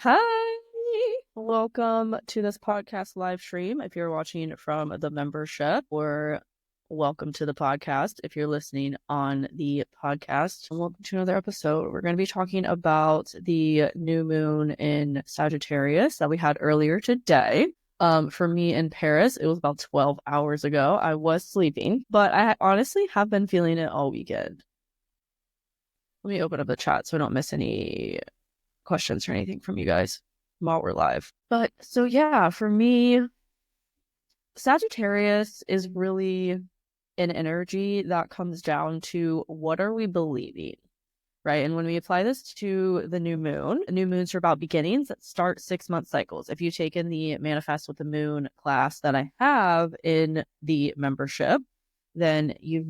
Hi, welcome to this podcast live stream. If you're watching from the membership, or welcome to the podcast if you're listening on the podcast. Welcome to another episode. We're going to be talking about the new moon in Sagittarius that we had earlier today. For me in Paris, it was about 12 hours ago. I was sleeping, but I honestly have been feeling it all weekend. Let me open up the chat so I don't miss any questions or anything from you guys while we're live. But so yeah, for me, Sagittarius is really an energy that comes down to what are we believing, right? And when we apply this to the new moons are about beginnings that start 6-month cycles. If you've taken the Manifest with the Moon class that I have in the membership, then you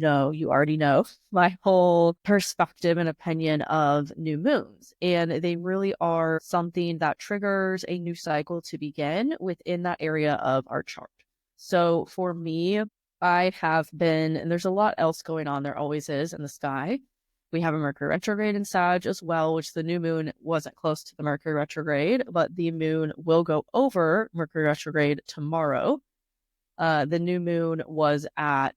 already know my whole perspective and opinion of new moons. And they really are something that triggers a new cycle to begin within that area of our chart. So for me, I have been, and there's a lot else going on, there always is in the sky. We have a Mercury retrograde in Sag as well, which the new moon wasn't close to the Mercury retrograde, but the moon will go over Mercury retrograde tomorrow. The new moon was at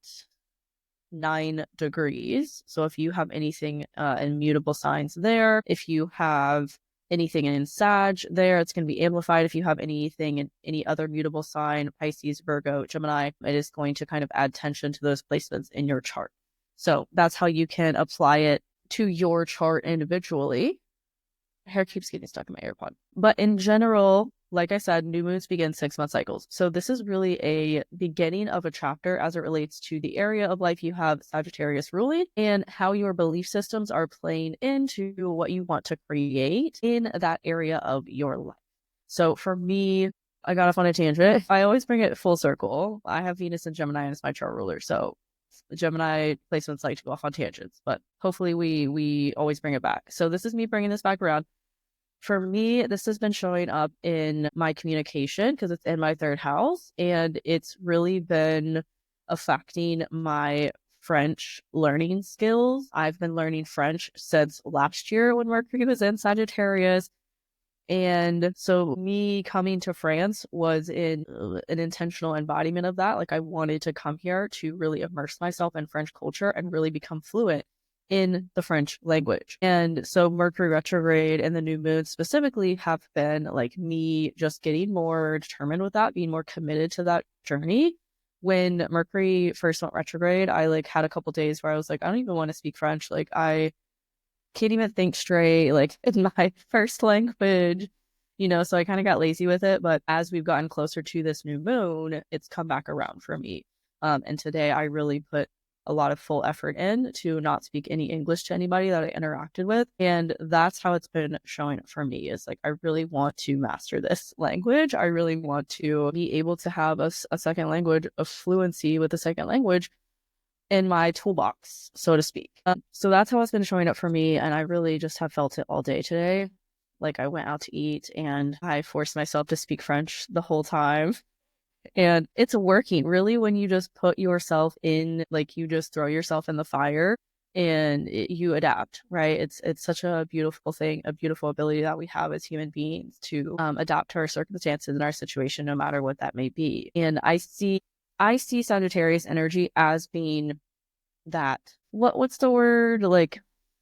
9 degrees. So if you have anything in mutable signs there, if you have anything in Sag there, it's going to be amplified. If you have anything in any other mutable sign, Pisces, Virgo, Gemini, it is going to kind of add tension to those placements in your chart. So that's how you can apply it to your chart individually. Hair keeps getting stuck in my AirPod. But in general, like I said, new moons begin 6-month cycles. So this is really a beginning of a chapter as it relates to the area of life you have Sagittarius ruling and how your belief systems are playing into what you want to create in that area of your life. So for me, I got off on a tangent. I always bring it full circle. I have Venus and Gemini as my chart ruler. So the Gemini placements like to go off on tangents, but hopefully we always bring it back. So this is me bringing this back around. For me, this has been showing up in my communication because it's in my third house, and it's really been affecting my French learning skills. I've been learning French since last year when Mercury was in Sagittarius. And so me coming to France was in an intentional embodiment of that. Like I wanted to come here to really immerse myself in French culture and really become fluent in the French language. And so Mercury retrograde and the new moon specifically have been like me just getting more determined with that, being more committed to that journey. When Mercury first went retrograde, I like had a couple days where I was like, I don't even want to speak French. Like I can't even think straight, like in my first language, so I kind of got lazy with it. But as we've gotten closer to this new moon, it's come back around for me. And today I really put a lot of full effort in to not speak any English to anybody that I interacted with. And that's how it's been showing up for me is like, I really want to master this language. I really want to be able to have a second language, a fluency with a second language in my toolbox, so to speak. So that's how it's been showing up for me. And I really just have felt it all day today. Like I went out to eat and I forced myself to speak French the whole time. And it's working really when you just put yourself in, like you just throw yourself in the fire and you adapt, right? It's such a beautiful thing, a beautiful ability that we have as human beings to adapt to our circumstances and our situation, no matter what that may be. And I see Sagittarius energy as being that, what's the word? Like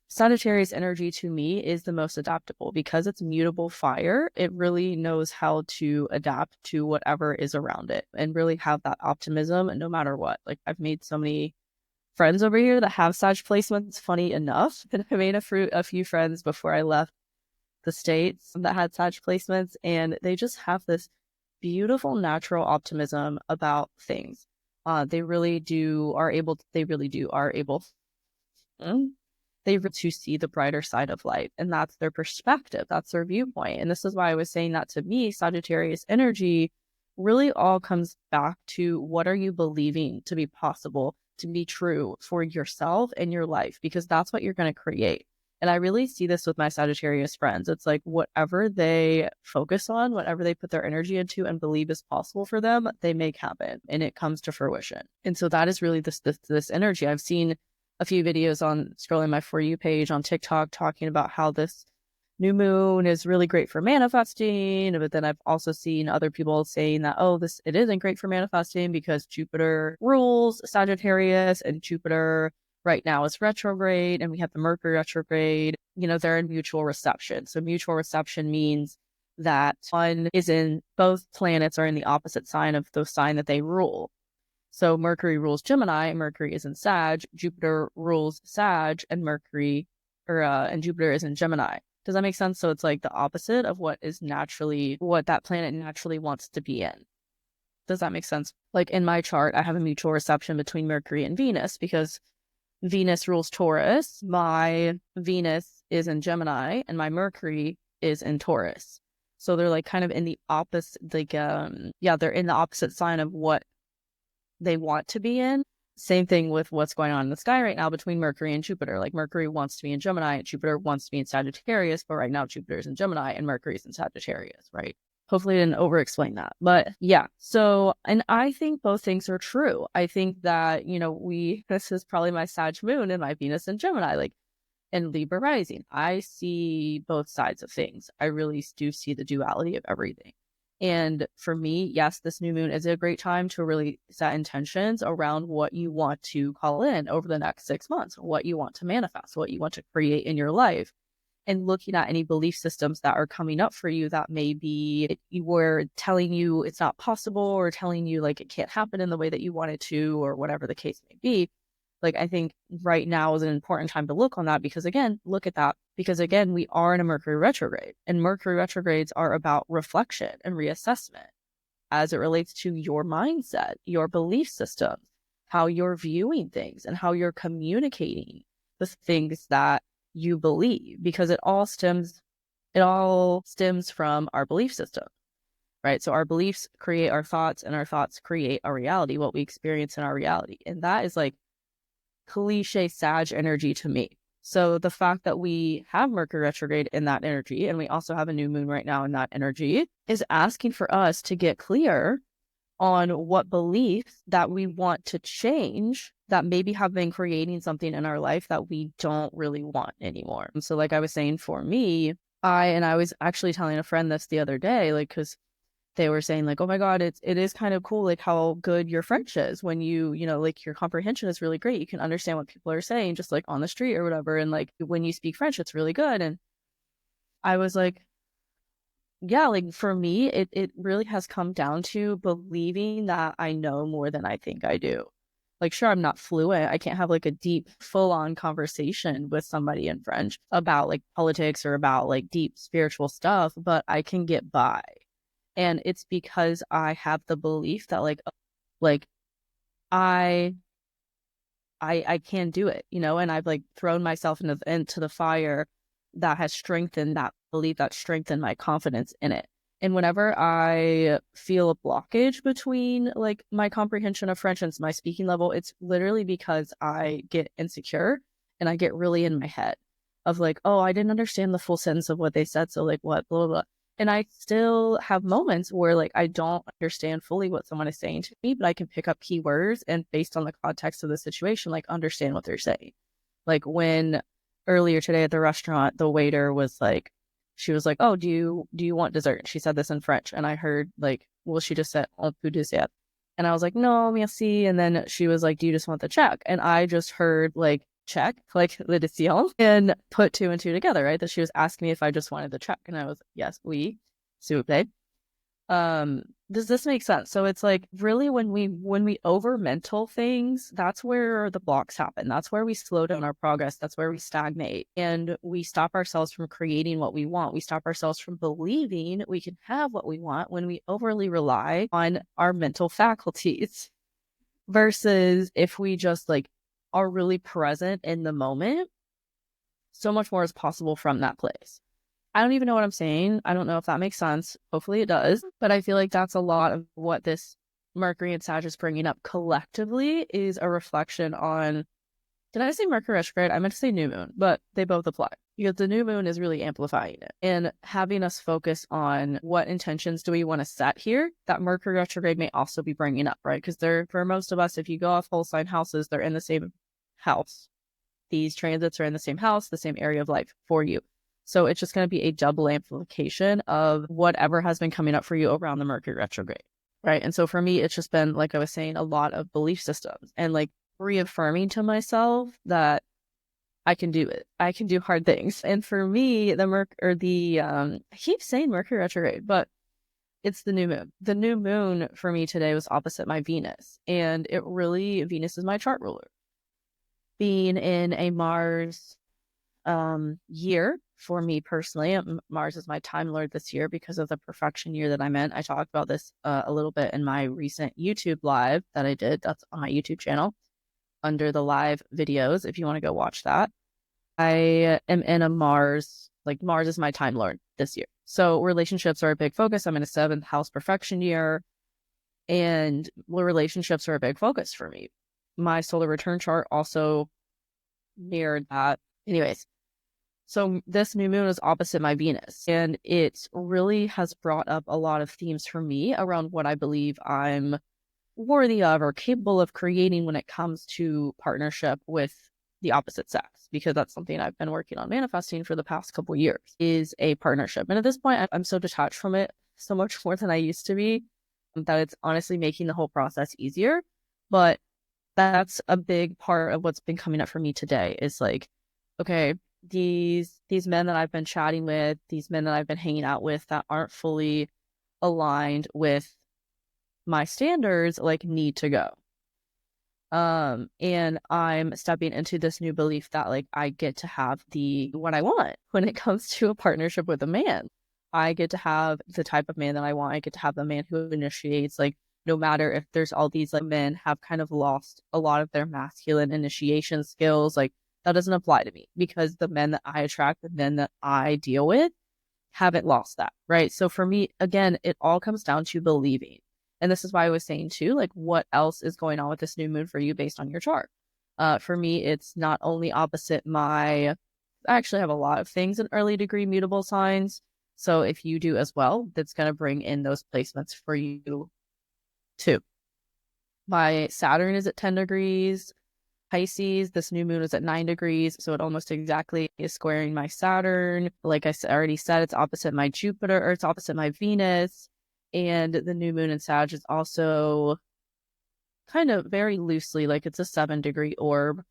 Sagittarius energy to me is the most adaptable because it's mutable fire. It really knows how to adapt to whatever is around it and really have that optimism no matter what. Like I've made so many friends over here that have Sag placements, funny enough. And I made a few friends before I left the States that had Sag placements, and they just have this beautiful natural optimism about things. They really are able to see the brighter side of life, and that's their perspective, that's their viewpoint. And this is why I was saying that to me, Sagittarius energy really all comes back to what are you believing to be possible, to be true for yourself and your life, because that's what you're going to create. And I really see this with my Sagittarius friends. It's like whatever they focus on, whatever they put their energy into and believe is possible for them, they make happen and it comes to fruition. And so that is really this energy. I've seen a few videos on scrolling my For You page on TikTok talking about how this new moon is really great for manifesting. But then I've also seen other people saying that, oh, it isn't great for manifesting because Jupiter rules Sagittarius, and Jupiter right now is retrograde, and we have the Mercury retrograde. They're in mutual reception. So mutual reception means that both planets are in the opposite sign of the sign that they rule. So Mercury rules Gemini, and Mercury is in Sag. Jupiter rules Sag, and and Jupiter is in Gemini. Does that make sense? So it's like the opposite of what that planet naturally wants to be in. Does that make sense? Like in my chart, I have a mutual reception between Mercury and Venus because Venus rules Taurus. My Venus is in Gemini and my Mercury is in Taurus. So they're like kind of in the opposite, they're in the opposite sign of what they want to be in. Same thing with what's going on in the sky right now between Mercury and Jupiter. Like Mercury wants to be in Gemini and Jupiter wants to be in Sagittarius, but right now Jupiter's in Gemini and Mercury's in Sagittarius, right? Hopefully I didn't over-explain that. But yeah, and I think both things are true. I think that, this is probably my Sag moon and my Venus in Gemini, like, and Libra rising. I see both sides of things. I really do see the duality of everything. And for me, yes, this new moon is a great time to really set intentions around what you want to call in over the next 6 months, what you want to manifest, what you want to create in your life, and looking at any belief systems that are coming up for you that maybe you were telling you it's not possible, or telling you like it can't happen in the way that you want it to, or whatever the case may be. Like, I think right now is an important time to look on that because again, we are in a Mercury retrograde, and Mercury retrogrades are about reflection and reassessment as it relates to your mindset, your belief systems, how you're viewing things, and how you're communicating the things that you believe, because it all stems from our belief system, right? So our beliefs create our thoughts, and our thoughts create our reality, what we experience in our reality. And that is like cliche Sag energy to me. So the fact that we have Mercury retrograde in that energy, and we also have a new moon right now in that energy, is asking for us to get clear on what beliefs that we want to change that maybe have been creating something in our life that we don't really want anymore. And so like I was saying, for me, I was actually telling a friend this the other day, like, because they were saying like, oh my God, it is kind of cool, like how good your French is when like your comprehension is really great. You can understand what people are saying just like on the street or whatever. And like when you speak French, it's really good. And I was like, yeah, like for me, it really has come down to believing that I know more than I think I do. Like, sure, I'm not fluent. I can't have like a deep, full-on conversation with somebody in French about like politics or about like deep spiritual stuff, but I can get by. And it's because I have the belief that like I can do it, and I've like thrown myself into the fire that has strengthened that belief, that strengthened my confidence in it. And whenever I feel a blockage between like my comprehension of French and my speaking level, it's literally because I get insecure and I get really in my head of like, oh, I didn't understand the full sentence of what they said. So like what, blah, blah, blah. And I still have moments where like I don't understand fully what someone is saying to me, but I can pick up keywords and based on the context of the situation, like understand what they're saying. Like when earlier today at the restaurant, the waiter was like, she was like, oh, do you want dessert? And she said this in French. And I heard like, well, she just said, on peut dessert. And I was like, no, merci. And then she was like, do you just want the check? And I just heard like, check, like the décision, and put two and two together, right? That she was asking me if I just wanted the check. And I was, yes, oui, s'il vous plaît. Does this make sense? So it's like really when we over mental things, that's where the blocks happen. That's where we slow down our progress. That's where we stagnate, and we stop ourselves from creating what we want. We stop ourselves from believing we can have what we want when we overly rely on our mental faculties, versus if we just like are really present in the moment, so much more is possible from that place. I don't even know what I'm saying. I don't know if that makes sense. Hopefully it does. But I feel like that's a lot of what this Mercury and Sag is bringing up collectively, is a reflection on, did I say Mercury retrograde? I meant to say new moon, but they both apply because the new moon is really amplifying it and having us focus on what intentions do we want to set here. That Mercury retrograde may also be bringing up, right? Because for most of us, if you go off whole sign houses, they're in the same house. These transits are in the same house, the same area of life for you. So it's just going to be a double amplification of whatever has been coming up for you around the Mercury retrograde, right? And so for me, it's just been, like I was saying, a lot of belief systems and like reaffirming to myself that I can do it. I can do hard things. And for me, I keep saying Mercury retrograde, but it's the new moon. The new moon for me today was opposite my Venus. And Venus is my chart ruler. Being in a Mars year for me personally, Mars is my time lord this year because of the perfection year that I'm in. I talked about this a little bit in my recent YouTube live that I did. That's on my YouTube channel under the live videos if you want to go watch that. I am in a Mars is my time lord this year. So relationships are a big focus. I'm in a 7th house perfection year, and relationships are a big focus for me. My solar return chart also mirrored that. Anyways, so this new moon is opposite my Venus, and it really has brought up a lot of themes for me around what I believe I'm worthy of or capable of creating when it comes to partnership with the opposite sex, because that's something I've been working on manifesting for the past couple years, is a partnership. And at this point, I'm so detached from it so much more than I used to be that it's honestly making the whole process easier. But that's a big part of what's been coming up for me today is like, okay, these men that I've been chatting with, these men that I've been hanging out with that aren't fully aligned with my standards, like, need to go. And I'm stepping into this new belief that like I get to have what I want when it comes to a partnership with a man. I get to have the type of man that I want. I get to have the man who initiates, like, no matter if there's all these like men have kind of lost a lot of their masculine initiation skills, like that doesn't apply to me because the men that I attract, the men that I deal with haven't lost that, right? So for me, again, it all comes down to believing. And this is why I was saying too, like, what else is going on with this new moon for you based on your chart? For me, it's not only opposite I actually have a lot of things in early degree mutable signs. So if you do as well, that's going to bring in those placements for you too. My Saturn is at 10 degrees. Pisces, this new moon is at 9 degrees. So it almost exactly is squaring my Saturn. Like I already said, it's opposite my Jupiter, or it's opposite my Venus. And the new moon in Sag is also kind of very loosely, like it's a 7-degree orb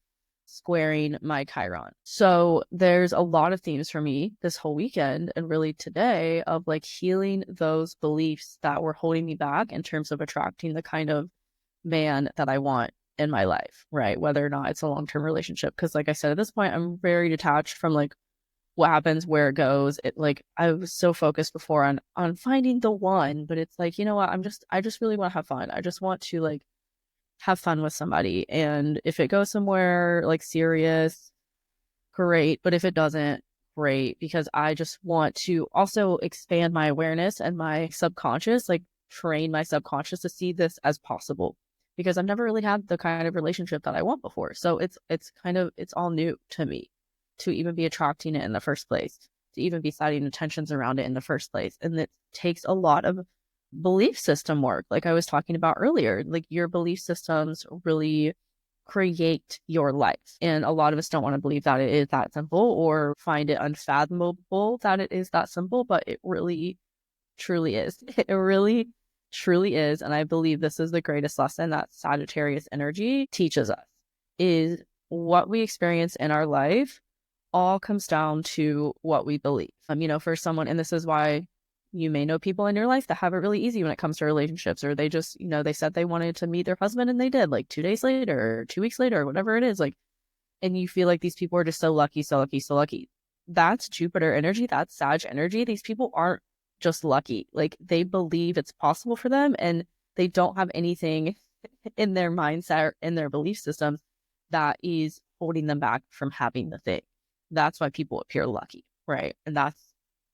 squaring my Chiron. So there's a lot of themes for me this whole weekend and really today of like healing those beliefs that were holding me back in terms of attracting the kind of man that I want in my life, right? Whether or not it's a long-term relationship. Because like I said, at this point, I'm very detached from like what happens, where it goes. It like I was so focused before on finding the one, but it's like, you know what, I just really want to have fun. I just want to like have fun with somebody. And if it goes somewhere like serious, great. But if it doesn't, great, because I just want to also expand my awareness and my subconscious, like train my subconscious to see this as possible, because I've never really had the kind of relationship that I want before. So it's all new to me to even be attracting it in the first place, to even be setting intentions around it in the first place. And it takes a lot of belief system work. Like I was talking about earlier, like your belief systems really create your life. And a lot of us don't want to believe that it is that simple or find it unfathomable that it is that simple, but it really, truly is. It really, truly is. And I believe this is the greatest lesson that Sagittarius energy teaches us, is what we experience in our life all comes down to what we believe. For someone, and this is why you may know people in your life that have it really easy when it comes to relationships, or they just, they said they wanted to meet their husband and they did, like 2 days later, or 2 weeks later, or whatever it is, like, and you feel like these people are just so lucky, so lucky, so lucky. That's Jupiter energy. That's Sag energy. These people aren't just lucky. Like, they believe it's possible for them, and they don't have anything in their mindset or in their belief systems that is holding them back from having the thing. That's why people appear lucky, right? And that's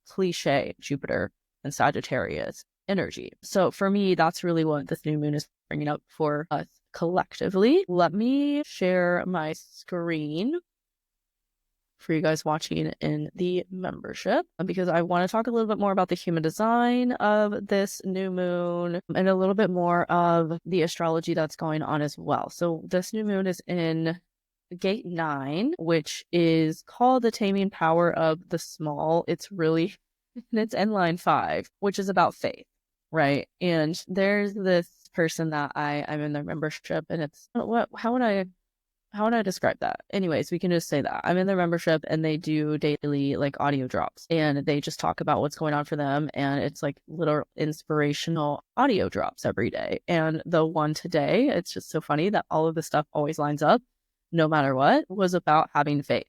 cliche Jupiter and Sagittarius energy. So for me, that's really what this new moon is bringing up for us collectively. Let me share my screen for you guys watching in the membership, because I want to talk a little bit more about the human design of this new moon and a little bit more of the astrology that's going on as well. So this new moon is in gate 9, which is called the taming power of the small. It's really, and it's in line 5, which is about faith, right? And there's this person that I'm in their membership, and it's how would I describe that? Anyways, we can just say that I'm in their membership, and they do daily like audio drops, and they just talk about what's going on for them. And it's like little inspirational audio drops every day. And the one today, it's just so funny that all of the stuff always lines up no matter what, was about having faith.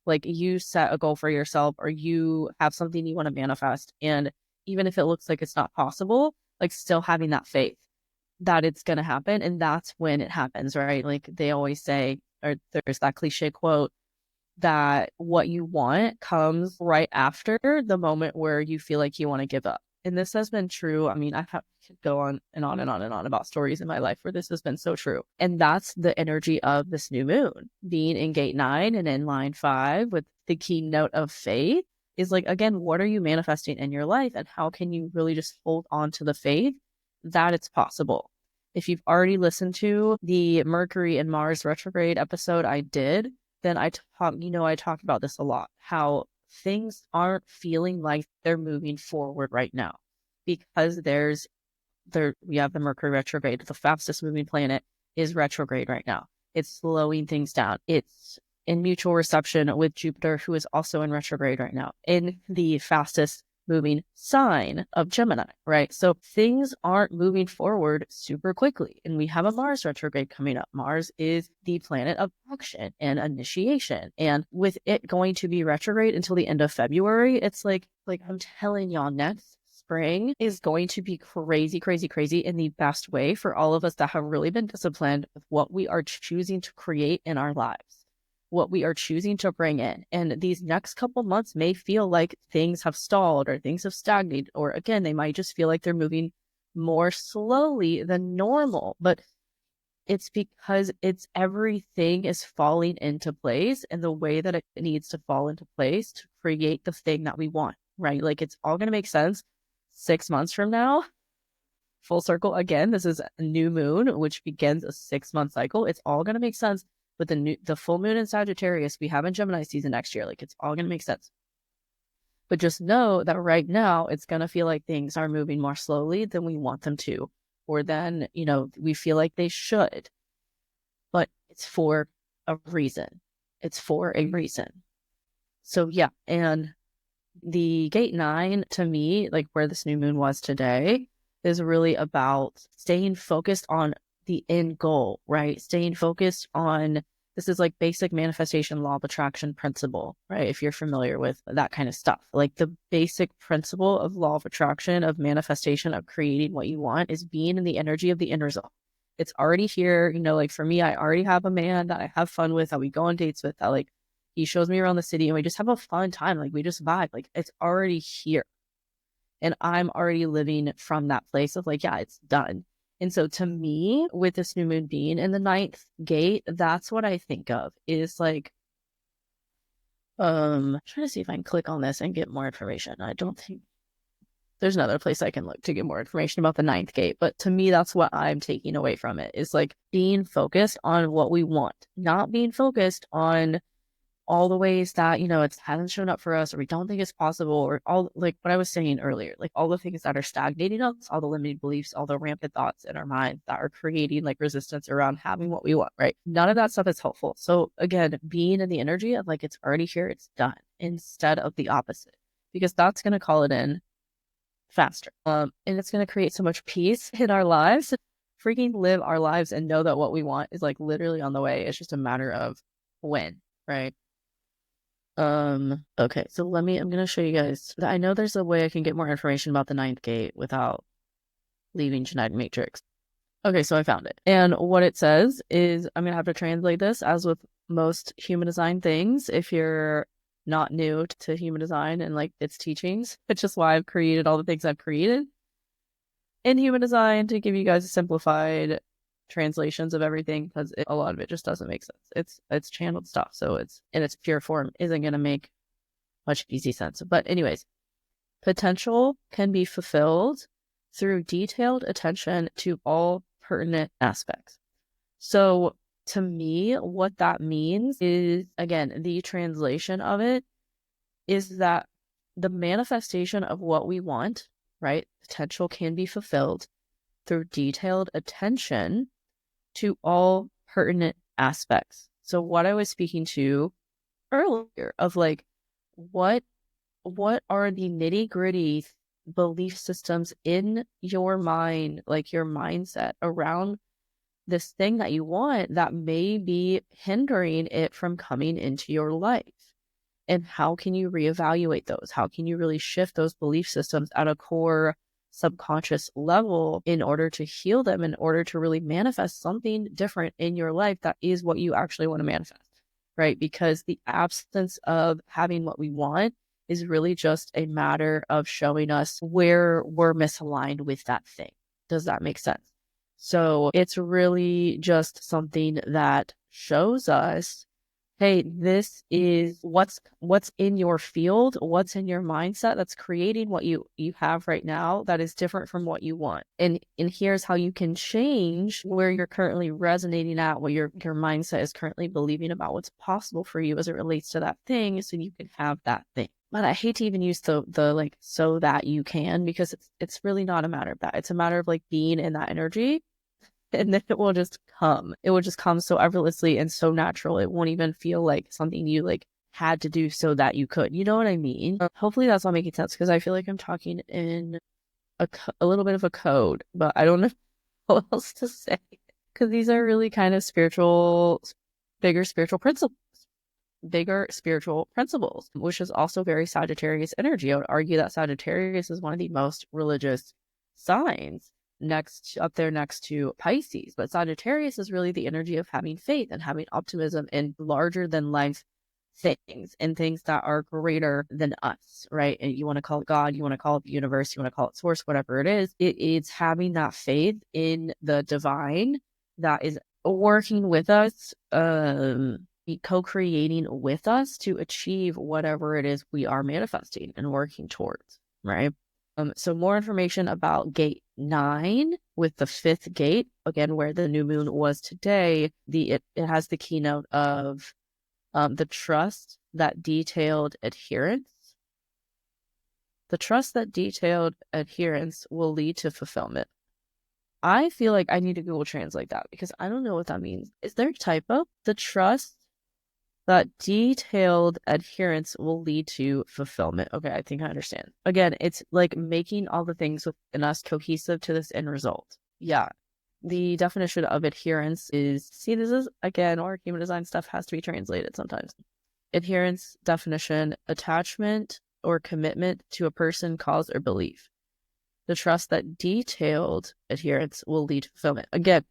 Like, you set a goal for yourself, or you have something you want to manifest. And even if it looks like it's not possible, like, still having that faith that it's going to happen. And that's when it happens, right? Like they always say, or there's that cliche quote that what you want comes right after the moment where you feel like you want to give up. And this has been true. I mean, I could go on and on and on and on about stories in my life where this has been so true. And that's the energy of this new moon being in gate 9 and in line 5 with the keynote of faith is like, again, what are you manifesting in your life, and how can you really just hold on to the faith that it's possible? If you've already listened to the Mercury and Mars retrograde episode I did, then I talked about this a lot, how things aren't feeling like they're moving forward right now because we have the Mercury retrograde. The fastest moving planet is retrograde right now. It's slowing things down. It's in mutual reception with Jupiter, who is also in retrograde right now, in the fastest moving sign of Gemini, right? So things aren't moving forward super quickly. And we have a Mars retrograde coming up. Mars is the planet of action and initiation. And with it going to be retrograde until the end of February, it's like I'm telling y'all, next spring is going to be crazy, crazy, crazy in the best way for all of us that have really been disciplined with what we are choosing to create in our lives, what we are choosing to bring in. And these next couple months may feel like things have stalled or things have stagnated, or again, they might just feel like they're moving more slowly than normal. But it's because everything is falling into place in the way that it needs to fall into place to create the thing that we want, right? Like, it's all going to make sense 6 months from now. Full circle again, this is a new moon, which begins a 6-month cycle. It's all going to make sense. But the full moon in Sagittarius, we have in Gemini season next year. Like, it's all going to make sense. But just know that right now, it's going to feel like things are moving more slowly than we want them to, or than, we feel like they should. But it's for a reason. It's for a reason. So yeah, and the gate 9 to me, like where this new moon was today, is really about staying focused on the end goal, right? Staying focused on, this is like basic manifestation law of attraction principle, right? If you're familiar with that kind of stuff, like the basic principle of law of attraction, of manifestation, of creating what you want, is being in the energy of the end result. It's already here. Like for me, I already have a man that I have fun with, that we go on dates with, that like he shows me around the city and we just have a fun time. Like we just vibe, like it's already here. And I'm already living from that place of like, yeah, it's done. And so to me, with this new moon being in the 9th gate, that's what I think of, is like, trying to see if I can click on this and get more information. I don't think there's another place I can look to get more information about the 9th gate. But to me, that's what I'm taking away from it, is like being focused on what we want, not being focused on all the ways that, it hasn't shown up for us, or we don't think it's possible, or all, like what I was saying earlier, like all the things that are stagnating us, all the limiting beliefs, all the rampant thoughts in our mind that are creating like resistance around having what we want, right? None of that stuff is helpful. So again, being in the energy of like, it's already here, it's done, instead of the opposite, because that's going to call it in faster. And it's going to create so much peace in our lives. Freaking live our lives and know that what we want is like literally on the way. It's just a matter of when, right? Okay, so I'm going to show you guys. I know there's a way I can get more information about the 9th gate without leaving genetic matrix. Okay, so I found it. And what it says is, I'm going to have to translate this, as with most human design things, if you're not new to human design and like its teachings, which is why I've created all the things I've created in human design, to give you guys a simplified translations of everything, because a lot of it just doesn't make sense. It's channeled stuff, so it's in its pure form isn't going to make much easy sense. But anyways, potential can be fulfilled through detailed attention to all pertinent aspects. So to me, what that means is, again, the translation of it is that the manifestation of what we want, right? Potential can be fulfilled through detailed attention to all pertinent aspects. So what I was speaking to earlier of like, what are the nitty-gritty belief systems in your mind, like your mindset around this thing that you want that may be hindering it from coming into your life? And how can you reevaluate those? How can you really shift those belief systems at a core subconscious level in order to heal them, in order to really manifest something different in your life that is what you actually want to manifest, right? Because the absence of having what we want is really just a matter of showing us where we're misaligned with that thing. Does that make sense? So it's really just something that shows us, hey, this is what's in your field, what's in your mindset that's creating what you have right now that is different from what you want. And here's how you can change where you're currently resonating at, what your mindset is currently believing about what's possible for you as it relates to that thing, so you can have that thing. But I hate to even use the like so that you can, because it's really not a matter of that. It's a matter of like being in that energy. And then it will just come. It will just come so effortlessly and so natural. It won't even feel like something you like had to do so that you could. You know what I mean? Hopefully that's not making sense, because I feel like I'm talking in a little bit of a code, but I don't know what else to say. Because these are really kind of bigger spiritual principles, which is also very Sagittarius energy. I would argue that Sagittarius is one of the most religious signs, up there next to Pisces. But Sagittarius is really the energy of having faith and having optimism in larger than life things, and things that are greater than us, right? And you want to call it God, you want to call it the universe, you want to call it source, whatever it is. It's having that faith in the divine that is working with us, co-creating with us to achieve whatever it is we are manifesting and working towards, right? So more information about gate 9 with the 5th gate, again, where the new moon was today, it has the keynote of the trust that detailed adherence. The trust that detailed adherence will lead to fulfillment. I feel like I need to Google Translate that, because I don't know what that means. Is there a typo? The trust that detailed adherence will lead to fulfillment. Okay, I think I understand. Again, it's like making all the things within us cohesive to this end result. Yeah. The definition of adherence is, see, this is, again, our human design stuff has to be translated sometimes. Adherence definition: attachment or commitment to a person, cause, or belief. The trust that detailed adherence will lead to fulfillment. Again,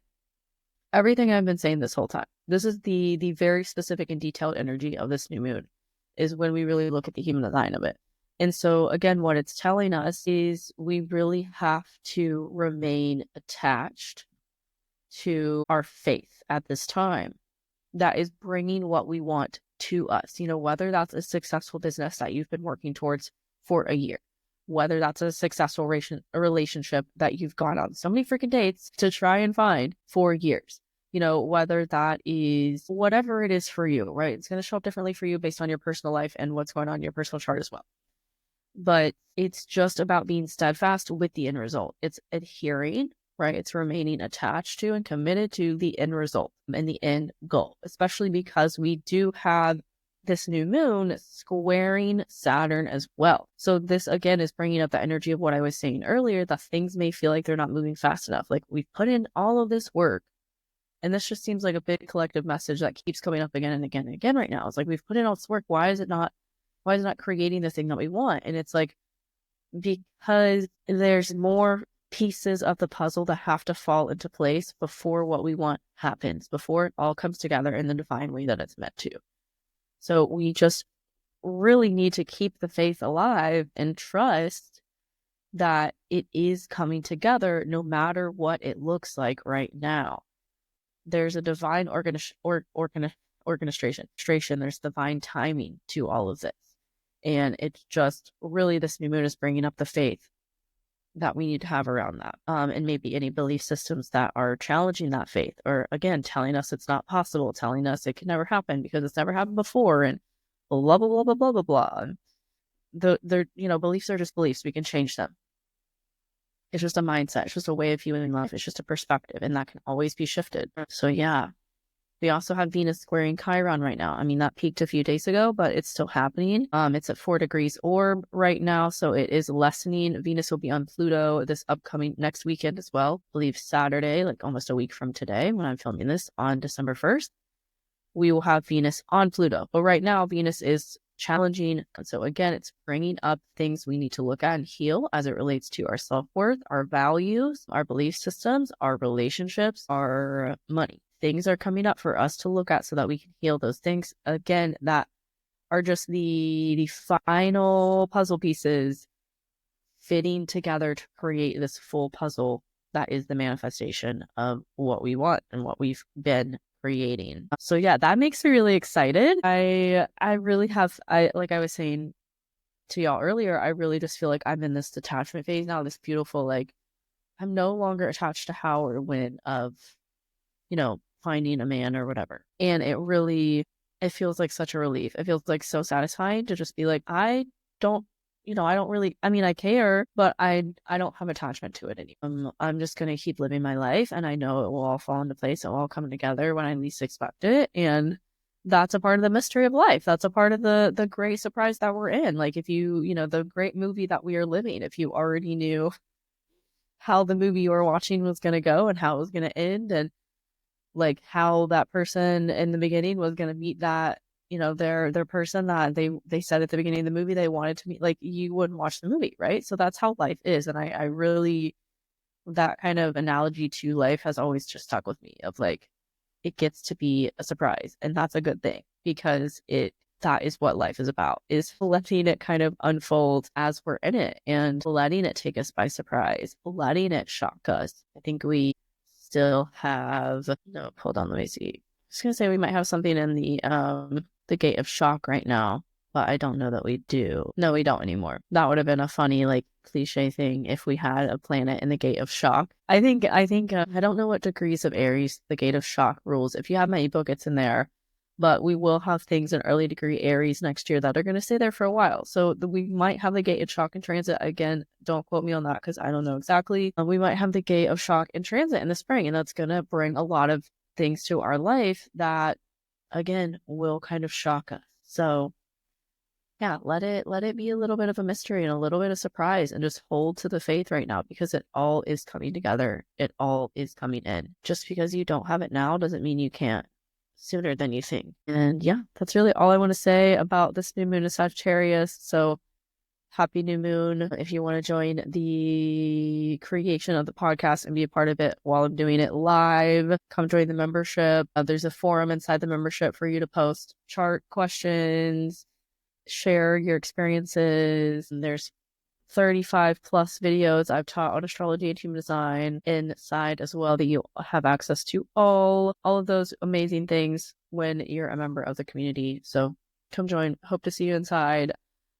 everything I've been saying this whole time. This is the very specific and detailed energy of this new moon, is when we really look at the human design of it. And so again, what it's telling us is we really have to remain attached to our faith at this time that is bringing what we want to us. You know, whether that's a successful business that you've been working towards for a year, whether that's a successful relationship that you've gone on so many freaking dates to try and find for years, you know, whether that is whatever it is for you, right? It's going to show up differently for you based on your personal life and what's going on in your personal chart as well. But it's just about being steadfast with the end result. It's adhering, right? It's remaining attached to and committed to the end result and the end goal, especially because we do have this new moon squaring Saturn as well. So this again is bringing up the energy of what I was saying earlier, that things may feel like they're not moving fast enough. Like we've put in all of this work, and this just seems like a big collective message that keeps coming up again and again and again right now. It's like, we've put in all this work. Why is it not creating the thing that we want? And it's like, because there's more pieces of the puzzle that have to fall into place before what we want happens, before it all comes together in the divine way that it's meant to. So we just really need to keep the faith alive and trust that it is coming together no matter what it looks like right now. There's a divine orchestration. There's divine timing to all of this. And it's just really, this new moon is bringing up the faith that we need to have around that. And maybe any belief systems that are challenging that faith, or again, telling us it's not possible, telling us it can never happen because it's never happened before, and blah, blah, blah, blah, blah, blah, blah. And they're, beliefs are just beliefs. We can change them. It's just a mindset. It's just a way of viewing life. It's just a perspective, and that can always be shifted. So yeah. We also have Venus squaring Chiron right now. I mean, that peaked a few days ago, but it's still happening. It's at 4 degrees orb right now, so it is lessening. Venus will be on Pluto this upcoming next weekend as well. I believe Saturday, like almost a week from today when I'm filming this on December 1st. We will have Venus on Pluto. But right now, Venus is challenging. And so again, it's bringing up things we need to look at and heal as it relates to our self-worth, our values, our belief systems, our relationships, our money. Things are coming up for us to look at so that we can heal those things. Again, that are just the final puzzle pieces fitting together to create this full puzzle that is the manifestation of what we want and what we've been creating. So yeah, that makes me really excited. I really have, like I was saying to y'all earlier, I really just feel like I'm in this detachment phase now, this beautiful, like, I'm no longer attached to how or when of, finding a man or whatever. And it feels like such a relief. It feels like so satisfying to just be like, I don't really, I care, but I don't have attachment to it anymore. I'm just going to keep living my life, and I know it will all fall into place. It will all come together when I least expect it. And that's a part of the mystery of life. That's a part of the great surprise that we're in. Like if the great movie that we are living, if you already knew how the movie you were watching was going to go and how it was going to end, and like how that person in the beginning was going to meet that, their person that they said at the beginning of the movie they wanted to meet, like you wouldn't watch the movie, right? So that's how life is. And I really, that kind of analogy to life has always just stuck with me, of like, it gets to be a surprise. And that's a good thing, because that is what life is about, is letting it kind of unfold as we're in it and letting it take us by surprise, letting it shock us. I think we still have, no, hold on, let me see. I was going to say we might have something in the gate of shock right now, but I don't know that we do. No, we don't anymore. That would have been a funny, like, cliche thing if we had a planet in the gate of shock. I think I don't know what degrees of Aries the gate of shock rules. If you have my ebook, it's in there. But we will have things in early degree Aries next year that are going to stay there for a while. So we might have the gate of shock in transit. Again, don't quote me on that because I don't know exactly. We might have the gate of shock in transit in the spring, and that's going to bring a lot of things to our life that, again, will kind of shock us. So yeah, let it be a little bit of a mystery and a little bit of surprise, and just hold to the faith right now, because it all is coming together. It all is coming in. Just because you don't have it now doesn't mean you can't sooner than you think. And yeah, that's really all I want to say about this new moon in Sagittarius. So happy new moon. If you want to join the creation of the podcast and be a part of it while I'm doing it live, come join the membership. There's a forum inside the membership for you to post chart questions, share your experiences. And there's 35 plus videos I've taught on astrology and human design inside as well, that you have access to all of those amazing things when you're a member of the community. So come join. Hope to see you inside.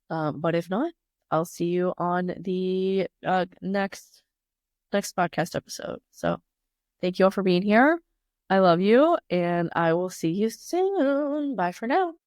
But if not, I'll see you on the next podcast episode. So thank you all for being here. I love you, and I will see you soon. Bye for now.